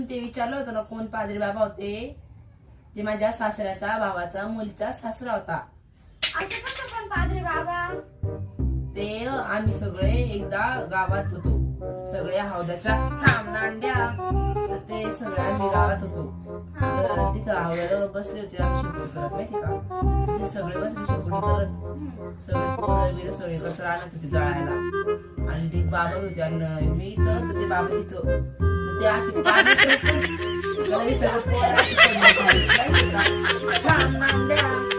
ते विचारलं होतं ना कोण पादरी बाबा होते, ते माझ्या सासऱ्याचा भावाचा मुलीचा सासरा होता. असं कसं पण पादरी बाबा? ते आम्ही सगळे एकदा गावात होतो, सगळ्या हौदाच्या नांड्या, तर ते सगळे आम्ही गावात होतो. तर तिथं हौदाला बसले होते आम्ही शेकोटी करत, माहिती का? ते सगळे बसले शेकोटी करत, सगळे पोरं बिरं सगळे कचरा आणत होते जळायला. आणि ते बाबा होते आणि मी इथं, तर ते बाबा तिथं. तर ते असे पाणी करत, सगळे पोरं अशी पडली खाली, माहिती का? नांड्या